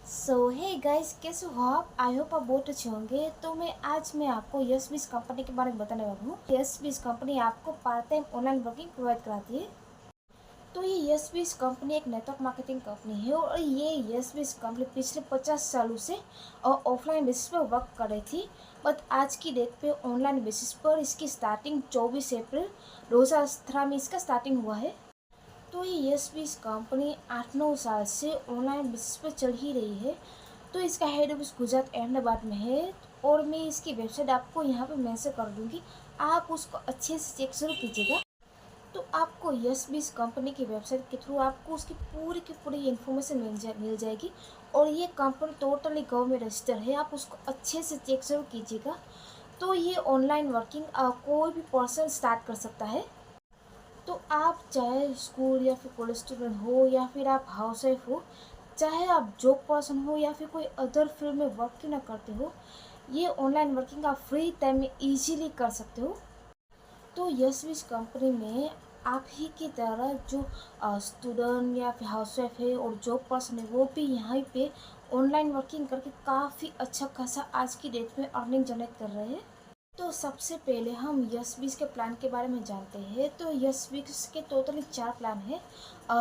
सो hey guys, कैसे हो आप? आई होप आप बहुत अच्छे होंगे। तो मैं आपको यस बीस कंपनी के बारे में बताने वाला हूँ। यस बीस कंपनी आपको part time online working provide कराती है। तो ये यस बीस कंपनी एक नेटवर्क मार्केटिंग कंपनी है और ये यस बीस कंपनी पिछले 50 सालों से ऑफलाइन बेसिस पर वर्क कर रही थी। बट आज की डेट पे ऑनलाइन बेसिस पर इसकी स्टार्टिंग 24 अप्रैल 2018 में इसका स्टार्टिंग हुआ है। तो ये यस बीस कंपनी 8-9 साल से ऑनलाइन बेसिस पर चल ही रही है। तो इसका हेड ऑफिस गुजरात अहमदाबाद में है। और मैं इसकी वेबसाइट आपको यहाँ पे मेंशन कर दूँगी, आप उसको अच्छे से चेक जरूर कीजिएगा। तो आपको यस बीस कंपनी की वेबसाइट के थ्रू आपको उसकी पूरी की पूरी इन्फॉर्मेशन मिल जाएगी। और ये कंपनी टोटली गवर्नमेंट रजिस्टर है, आप उसको अच्छे से चेक जरूर कीजिएगा। तो ये ऑनलाइन वर्किंग कोई भी पर्सन स्टार्ट कर सकता है। तो आप चाहे स्कूल या फिर कॉलेज स्टूडेंट हो या फिर आप हाउस वाइफ हो, चाहे आप जॉब पर्सन हो या फिर कोई अदर फील्ड में वर्क क्यों ना करते हो, ये ऑनलाइन वर्किंग आप फ्री टाइम में इजीली कर सकते हो। तो यस कंपनी में आप ही की तरह जो स्टूडेंट या फिर हाउस वाइफ है और जॉब पर्सन है, वो भी यहाँ पे ऑनलाइन वर्किंग करके काफ़ी अच्छा खासा आज की डेट में अर्निंग जनरेट कर रहे हैं। तो सबसे पहले हम यस बीस के प्लान के बारे में जानते हैं। तो यस बीस के टोटली 4 प्लान है।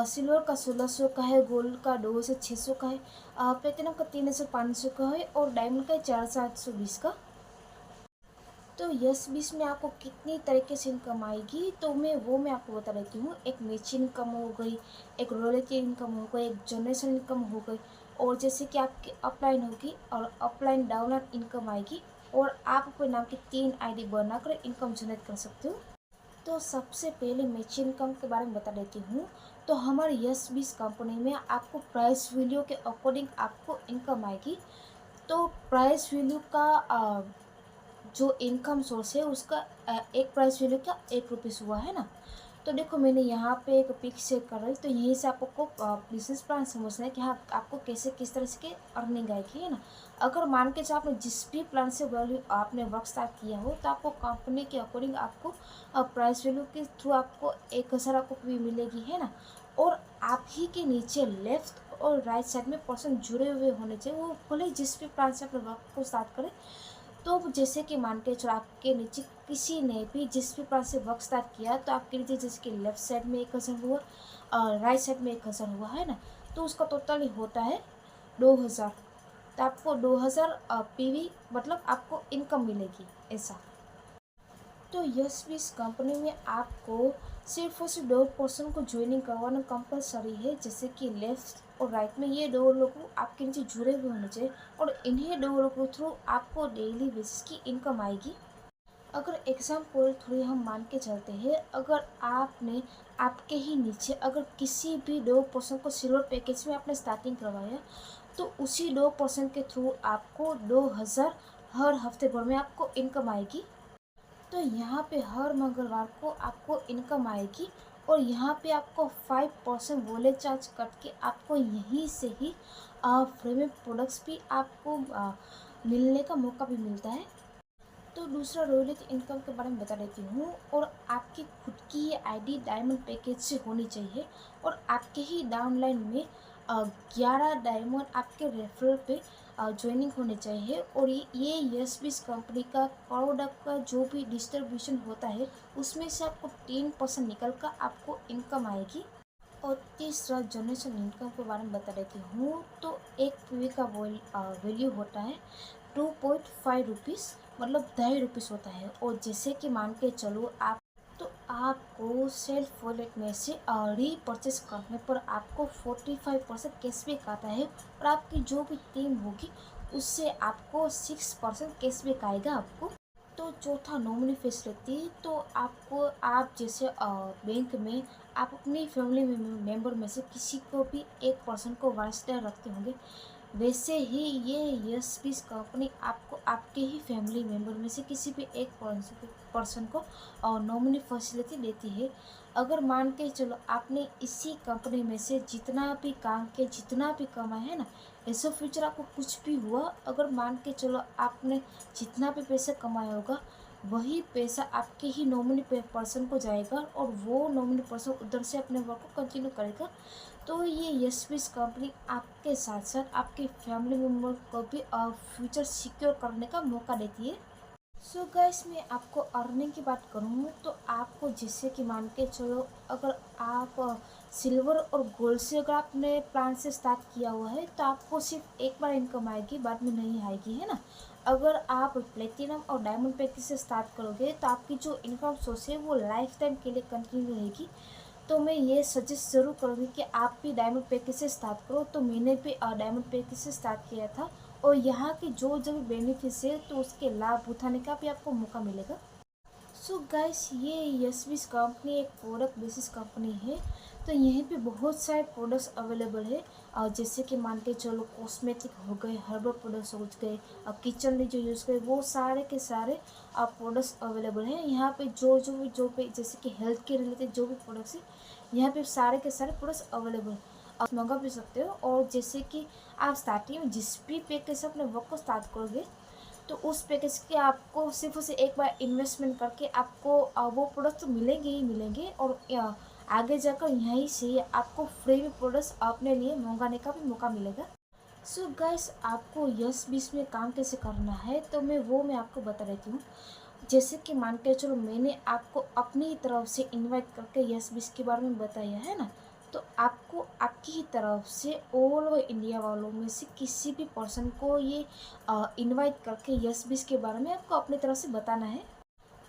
सिल्वर का 1600 का है, गोल्ड का 2600 का है, प्लेटिनम का 3500 का है और डायमंड का 4820 का। तो यस बीस में आपको कितनी तरीके से इनकम आएगी, तो मैं आपको बता देती हूँ। एक मैचिंग इनकम हो गई, एक रॉयल्टी इनकम हो गई, एक जनरेशन इनकम हो गई, और जैसे कि आपकी अपलाइन होगी और अपलाइन डाउनलाइन इनकम आएगी। और आप अपने नाम की 3 आईडी बनाकर इनकम जनरेट कर सकते हो। तो सबसे पहले मैचिंग इनकम के बारे में बता देती हूँ। तो हमारे यस बीस कंपनी में आपको प्राइस वैल्यू के अकॉर्डिंग आपको इनकम आएगी। तो प्राइस वैल्यू का जो इनकम सोर्स है उसका एक प्राइस वैल्यू का 1 रुपीज़ हुआ है ना। तो देखो, मैंने यहाँ पे एक पिक शेयर कर रही, तो यहीं से आपको बिजनेस प्लान समझना है कि हाँ, आपको कैसे किस तरह से अर्निंग आएगी, है ना। अगर मान के चलो आपने जिस भी प्लान से वैल्यू आपने वर्क स्टार्ट किया हो, तो आपको कंपनी के अकॉर्डिंग आपको प्राइस वैल्यू के थ्रू आपको 1000 आपको भी मिलेगी, है ना। और आप ही के नीचे लेफ्ट और राइट साइड में पर्सन जुड़े हुए होने चाहिए, वो भले जिस भी प्लान से अपने वर्क को स्टार्ट करें। तो जैसे कि मान के चलो आपके नीचे किसी ने भी जिस भी प्लान से वर्क स्टार्ट किया, तो आपके नीचे जैसे कि लेफ्ट साइड में 1000 हुआ और राइट साइड में 1000 हुआ, है ना। तो उसका टोटल होता है 2000। तो आपको 2000 पीवी मतलब आपको इनकम मिलेगी, ऐसा। तो यस भी इस कंपनी में आपको सिर्फ और सिर्फ 2 पर्सन को ज्वाइनिंग करवाना कंपलसरी है, जैसे कि लेफ्ट और राइट में ये 2 लोग आपके नीचे जुड़े हुए होने चाहिए। और इन्हीं 2 लोगों के थ्रू आपको डेली बेसिस की इनकम आएगी। अगर एग्जाम्पल थोड़ी हम मान के चलते हैं, अगर आपने आपके ही नीचे अगर किसी भी 2 पर्सन को सिल्वर पैकेज में आपने स्टार्टिंग करवाया, तो उसी 2 पर्सन के थ्रू आपको 2000 हर हफ्ते भर में आपको इनकम आएगी। तो यहाँ पे हर मंगलवार को आपको इनकम आएगी। और यहाँ पे आपको 5% वॉलेट चार्ज कट के आपको यहीं से ही फ्री में प्रोडक्ट्स भी आपको मिलने का मौका भी मिलता है। तो दूसरा रॉयल्टी इनकम के बारे में बता देती हूँ। और आपकी खुद की ये आईडी डायमंड पैकेज से होनी चाहिए। और आपके ही डाउनलाइन में 11 डायमंड आपके रेफरल पे ज्वाइनिंग होने चाहिए। और ये यस बीस कंपनी का प्रोडक्ट का जो भी डिस्ट्रीब्यूशन होता है, उसमें से आपको 10% निकल कर आपको इनकम आएगी। और तीसरा जनरेशन इनकम के बारे में बता देती हूँ। तो एक पीवी का वैल्यू होता है 2.5 रुपीज़, मतलब 2.5 रुपीज़ होता है। और जैसे कि मान के चलो आप, तो आपको सेल्फ वॉलेट में से रीपरचेस करने पर आपको 45% कैशबैक आता है। और आपकी जो भी टीम होगी उससे आपको 6% कैशबैक आएगा आपको। तो चौथा नॉमिनी फैसिलिटी। तो आपको आप जैसे बैंक में आप अपनी फैमिली मेम्बर में से किसी को भी 1 पर्सन को वारसदार रखते होंगे, वैसे ही ये यस बीस कंपनी आपको आपके ही फैमिली मेम्बर में से किसी भी 1 पर्सन को नॉमिनी फैसिलिटी देती है। अगर मान के चलो आपने इसी कंपनी में से जितना भी काम किया, जितना भी कमाया, है ना, ऐसा फ्यूचर आपको कुछ भी हुआ, अगर मान के चलो आपने जितना भी पैसा कमाया होगा, वही पैसा आपके ही नॉमिनी पर्सन को जाएगा और वो नॉमिनी पर्सन उधर से अपने वर्क को कंटिन्यू करेगा। तो ये यस कंपनी आपके साथ साथ आपके फैमिली मेम्बर को भी फ्यूचर सिक्योर करने का मौका देती है। सो गाइस, मैं आपको अर्निंग की बात करूँ तो आपको जैसे कि मान के चलो, अगर आप सिल्वर और गोल्ड से अगर आपने प्लान से स्टार्ट किया हुआ है तो आपको सिर्फ एक बार इनकम आएगी, बाद में नहीं आएगी, है ना। अगर आप प्लेटिनम और डायमंड पैकेज से स्टार्ट करोगे तो आपकी जो इनकम सोर्स है वो लाइफ टाइम के लिए कंटिन्यू रहेगी। तो मैं ये सजेस्ट ज़रूर करूँगी कि आप भी डायमंड पैकेज से स्टार्ट करो। तो मैंने भी डायमंड पैकेज से स्टार्ट किया था, और यहाँ के जो जो भी बेनिफिट्स है तो उसके लाभ उठाने का भी आपको मौका मिलेगा। सो गाइस, ये यस कंपनी एक प्रोडक्ट बेसिस कंपनी है। तो यहीं पे बहुत सारे प्रोडक्ट्स अवेलेबल है, और जैसे कि मान के चलो कॉस्मेटिक हो गए, हर्बल प्रोडक्ट्स हो गए, और किचन में जो यूज़ करे वो सारे के सारे प्रोडक्ट्स अवेलेबल हैं यहाँ पे। जो भी जैसे कि हेल्थ के रिलेटेड जो भी प्रोडक्ट्स है यहाँ पे सारे के सारे प्रोडक्ट्स अवेलेबल है, आप मंगा भी सकते हो। और जैसे कि आप स्टार्टिंग में जिस भी पैकेज से अपने वर्क को स्टार्ट करोगे तो उस पैकेज के आपको सिर्फ उसे एक बार इन्वेस्टमेंट करके आपको वो प्रोडक्ट तो मिलेंगे ही मिलेंगे, और आगे जाकर यहीं से आपको फ्री में प्रोडक्ट्स अपने लिए मंगाने का भी मौका मिलेगा। सो गाइस, आपको यस बीस में काम कैसे करना है तो मैं आपको बता देती हूँ। जैसे कि मान के चलो, मैंने आपको अपनी तरफ से इनवाइट करके यस बीस के बारे में बताया है ना। तो आपको आपकी ही तरफ से ऑल ओवर इंडिया वालों में से किसी भी पर्सन को ये इनवाइट करके यस बीस के बारे में आपको अपनी तरफ से बताना है।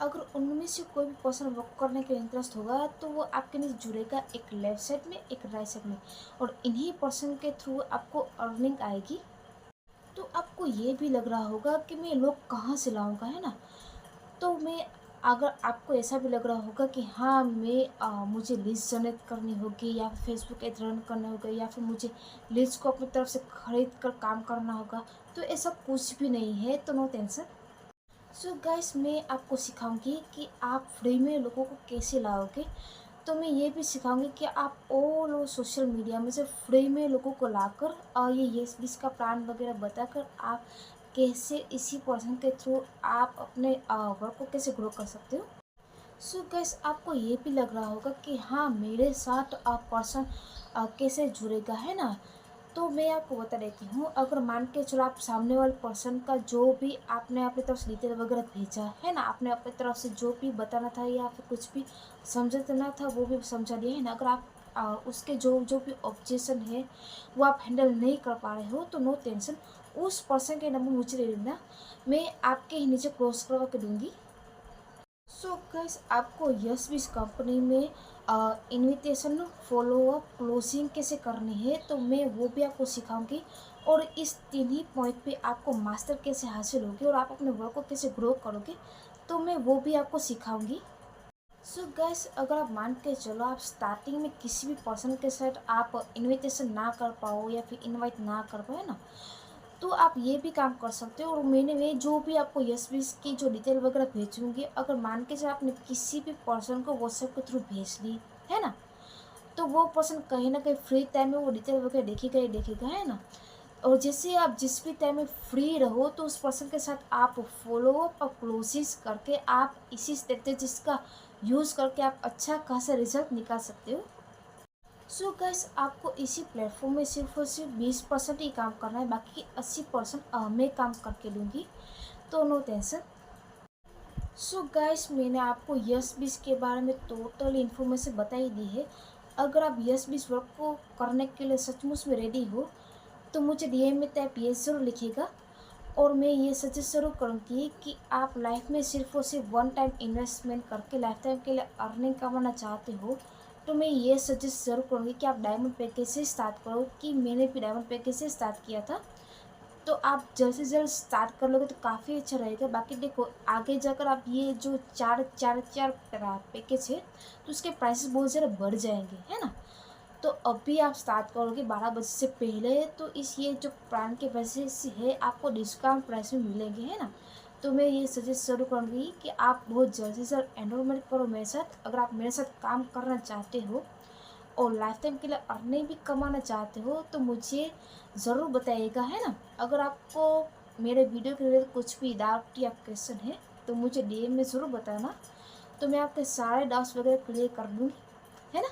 अगर उनमें से कोई भी पर्सन वर्क करने के इंटरेस्ट होगा तो वो आपके नीचे जुड़ेगा, एक लेफ्ट साइड में एक राइट साइड में, और इन्हीं पर्सन के थ्रू आपको अर्निंग आएगी। तो आपको ये भी लग रहा होगा कि मैं लोग कहाँ से लाऊंगा, है ना। तो मैं अगर आपको ऐसा भी लग रहा होगा कि हाँ, मुझे लिस्ट जनरेट करनी होगी, या फिर फेसबुक एड रन करना होगा, या फिर मुझे लिस्ट को अपनी तरफ से खरीद कर काम करना होगा, तो ऐसा कुछ भी नहीं है। तो नो टेंशन। सो गाइस, मैं आपको सिखाऊंगी कि आप फ्री में लोगों को कैसे लाओगे। तो मैं ये भी सिखाऊंगी कि आप ऑल ओवर सोशल मीडिया में से फ्री में लोगों को लाकर और ये यस बीस का प्लान वगैरह बताकर आप कैसे इसी पर्सन के थ्रू आप अपने वर्क को कैसे ग्रो कर सकते हो। सो गैस, आपको ये भी लग रहा होगा कि हाँ, मेरे साथ पर्सन कैसे जुड़ेगा, है ना। तो मैं आपको बता देती हूँ। अगर मान के चलो, आप सामने वाले पर्सन का जो भी आपने अपनी तरफ से डिटेल वगैरह भेजा है ना, आपने अपनी तरफ से जो भी बताना था या फिर कुछ भी समझना था वो भी समझा दिया है ना। अगर आप उसके जो जो भी ऑब्जेक्शन है वो आप हैंडल नहीं कर पा रहे हो तो नो टेंशन, उस पर्सन के नंबर मुझे दे देना, मैं आपके ही नीचे क्रॉस करवा के दूँगी। सो गाइस, आपको यस बीस कंपनी में इनविटेशन फॉलो अप क्लोजिंग कैसे करनी है तो मैं वो भी आपको सिखाऊंगी। और इस तीन ही पॉइंट पे आपको मास्टर कैसे हासिल होगी और आप अपने वर्क को कैसे ग्रो करोगे तो मैं वो भी आपको सिखाऊंगी। सो गाइस, अगर आप मान के चलो, आप स्टार्टिंग में किसी भी पर्सन के साथ आप इनविटेशन ना कर पाओ या फिर इनवाइट ना कर पाओ, है ना, तो आप ये भी काम कर सकते हो। और मैंने मैं जो भी आपको यस बीस की जो डिटेल वगैरह भेजूंगी, अगर मान के चलो आपने किसी भी पर्सन को व्हाट्सएप के थ्रू भेज दी, है ना, तो वो पर्सन कहीं ना कहीं फ्री टाइम में वो डिटेल वगैरह देखेगा ही देखेगा, है ना। और जैसे आप जिस भी टाइम में फ्री रहो तो उस पर्सन के साथ आप फॉलो अप और क्लोजिस करके आप इसी स्ट्रेटेजिस का यूज़ करके आप अच्छा खासा रिजल्ट निकाल सकते हो। सो गाइस, आपको इसी प्लेटफॉर्म में सिर्फ और सिर्फ 20% ही काम करना है, बाकी 80% मैं काम करके दूंगी, तो नो टेंशन। सो गाइस, मैंने आपको यस बीस के बारे में टोटल इन्फॉर्मेशन बता ही दी है। अगर आप यस बीस वर्क को करने के लिए सचमुच में रेडी हो तो मुझे डीएम में टाइप ये ज़रूर लिखिएगा। और मैं ये सजेस्ट ज़रूर करूँगी कि आप लाइफ में सिर्फ और सिर्फ वन टाइम इन्वेस्टमेंट करके लाइफ टाइम के लिए अर्निंग कमाना चाहते हो तो मैं ये सजेस्ट ज़रूर करूँगी कि आप डायमंड पैकेज से स्टार्ट करो, कि मैंने भी डायमंड पैकेज से स्टार्ट किया था। तो आप जल्द से जल्द स्टार्ट कर लोगे तो काफ़ी अच्छा रहेगा। बाकी देखो, आगे जाकर आप ये जो चार चार चार पैकेज है तो उसके प्राइसेस बहुत ज़्यादा बढ़ जाएंगे, है ना। तो अभी आप स्टार्ट करोगे 12 बजे से पहले तो इस ये जो प्लान के प्राइसेस है आपको डिस्काउंट प्राइस में मिलेंगे, है ना। तो मैं ये सजेस्ट जरूर करूँगी कि आप बहुत जल्द से जल्द एनरोलमेंट करो मेरे साथ, अगर आप मेरे साथ काम करना चाहते हो और लाइफ टाइम के लिए अर्निंग भी कमाना चाहते हो तो मुझे ज़रूर बताइएगा, है ना। अगर आपको मेरे वीडियो के रिलेटेड कुछ भी डाउट या क्वेश्चन है तो मुझे डीएम में ज़रूर बताना, तो मैं आपके सारे डाउट्स वगैरह क्लियर कर दूँगी, है ना।